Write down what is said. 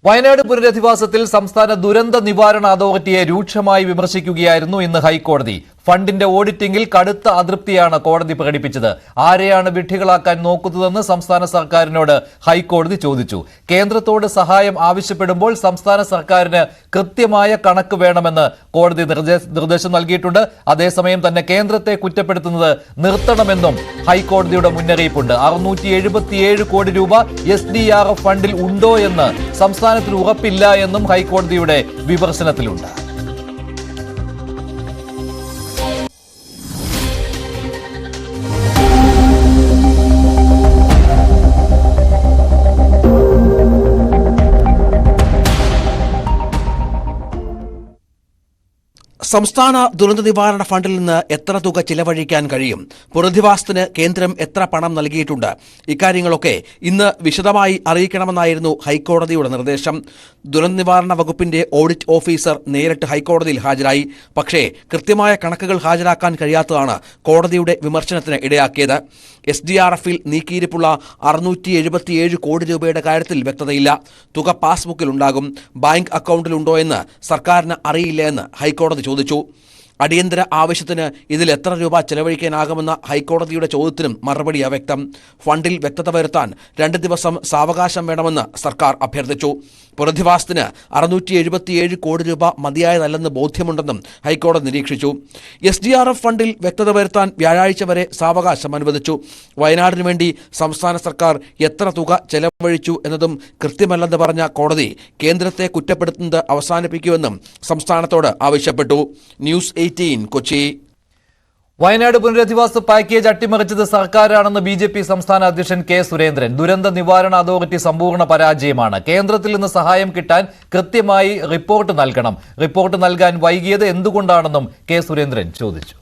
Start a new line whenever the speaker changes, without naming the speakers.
വയനാട് പുനരധിവാസത്തിൽ സംസ്ഥാന ദുരന്ത നിവാരണ അതോറിറ്റിയെ രൂക്ഷമായി വിമർശിക്കുകയായിരുന്നു ഇന്ന് ഹൈക്കോടതി. ഫണ്ടിന്റെ ഓഡിറ്റിംഗിൽ കടുത്ത അതൃപ്തിയാണ് കോടതി പ്രകടിപ്പിച്ചത്. ആരെയാണ് വിഡ്ഢികളാക്കാൻ നോക്കുന്നതെന്ന് സംസ്ഥാന സർക്കാരിനോട് ഹൈക്കോടതി ചോദിച്ചു. കേന്ദ്രത്തോട് സഹായം ആവശ്യപ്പെടുമ്പോൾ സംസ്ഥാന സർക്കാരിന് കൃത്യമായ കണക്ക് വേണമെന്ന് കോടതി നിർദ്ദേശം നൽകിയിട്ടുണ്ട്. അതേസമയം തന്നെ കേന്ദ്രത്തെ കുറ്റപ്പെടുത്തുന്നത് നിർത്തണമെന്നും ഹൈക്കോടതിയുടെ മുന്നറിയിപ്പുണ്ട്. 677 കോടി രൂപ SDRF ഫണ്ടിൽ ഉണ്ടോ എന്ന് സംസ്ഥാനത്തിന് ഉറപ്പില്ല എന്നും ഹൈക്കോടതിയുടെ വിമർശനത്തിലുണ്ട്.
സംസ്ഥാന ദുരന്ത നിവാരണ ഫണ്ടിൽ നിന്ന് എത്ര തുക ചിലവഴിക്കാൻ കഴിയും? പുനരധിവാസത്തിന് കേന്ദ്രം എത്ര പണം നൽകിയിട്ടുണ്ട്? ഇക്കാര്യങ്ങളൊക്കെ ഇന്ന് വിശദമായി അറിയിക്കണമെന്നായിരുന്നു ഹൈക്കോടതിയുടെ നിർദ്ദേശം. ദുരന്ത നിവാരണ വകുപ്പിന്റെ ഓഡിറ്റ് ഓഫീസർ നേരിട്ട് ഹൈക്കോടതിയിൽ ഹാജരായി. പക്ഷേ കൃത്യമായ കണക്കുകൾ ഹാജരാക്കാൻ കഴിയാത്തതാണ് കോടതിയുടെ വിമർശനത്തിന് ഇടയാക്കിയത്. SDRFിൽ നീക്കിയിരിപ്പുള്ള 677 കോടി രൂപയുടെ കാര്യത്തിൽ വ്യക്തതയില്ല. തുക പാസ്ബുക്കിലുണ്ടാകും, ബാങ്ക് അക്കൗണ്ടിലുണ്ടോ എന്ന് സർക്കാരിന് അറിയില്ല എന്ന് ഹൈക്കോടതി ചോദിച്ചു. അടിയന്തര ആവശ്യത്തിന് ഇതിൽ എത്ര രൂപ ചെലവഴിക്കാനാകുമെന്ന ഹൈക്കോടതിയുടെ ചോദ്യത്തിനും മറുപടി അവ്യക്തം. ഫണ്ടിൽ വ്യക്തത വരുത്താൻ 2 ദിവസം സാവകാശം വേണമെന്ന് സർക്കാർ അഭ്യർത്ഥിച്ചു. പുനരധിവാസത്തിന് 677 കോടി രൂപ മതിയായതല്ലെന്ന് ബോധ്യമുണ്ടെന്നും ഹൈക്കോടതി നിരീക്ഷിച്ചു. SDRF ഫണ്ടിൽ വ്യക്തത വരുത്താൻ വ്യാഴാഴ്ച വരെ സാവകാശം അനുവദിച്ചു. വയനാടിനു വേണ്ടി സംസ്ഥാന സർക്കാർ എത്ര തുക ചെലവഴിച്ചു എന്നതും കൃത്യമല്ലെന്ന് പറഞ്ഞ കോടതി കേന്ദ്രത്തെ കുറ്റപ്പെടുത്തുന്നത് അവസാനിപ്പിക്കുമെന്നും സംസ്ഥാനത്തോട് ആവശ്യപ്പെട്ടു. ന്യൂസ് 18 കൊച്ചി.
വയനാട് പുനരധിവാസ പാക്കേജ് അട്ടിമറിച്ചത് സർക്കാരാണെന്ന് BJP സംസ്ഥാന അധ്യക്ഷൻ K. സുരേന്ദ്രൻ. ദുരന്ത നിവാരണ അതോറിറ്റി സമ്പൂർണ്ണ പരാജയമാണ്. കേന്ദ്രത്തിൽ നിന്ന് സഹായം കിട്ടാൻ കൃത്യമായി റിപ്പോർട്ട് നൽകണം. റിപ്പോർട്ട് നൽകാൻ വൈകിയത് എന്തുകൊണ്ടാണെന്നും K. സുരേന്ദ്രൻ ചോദിച്ചു.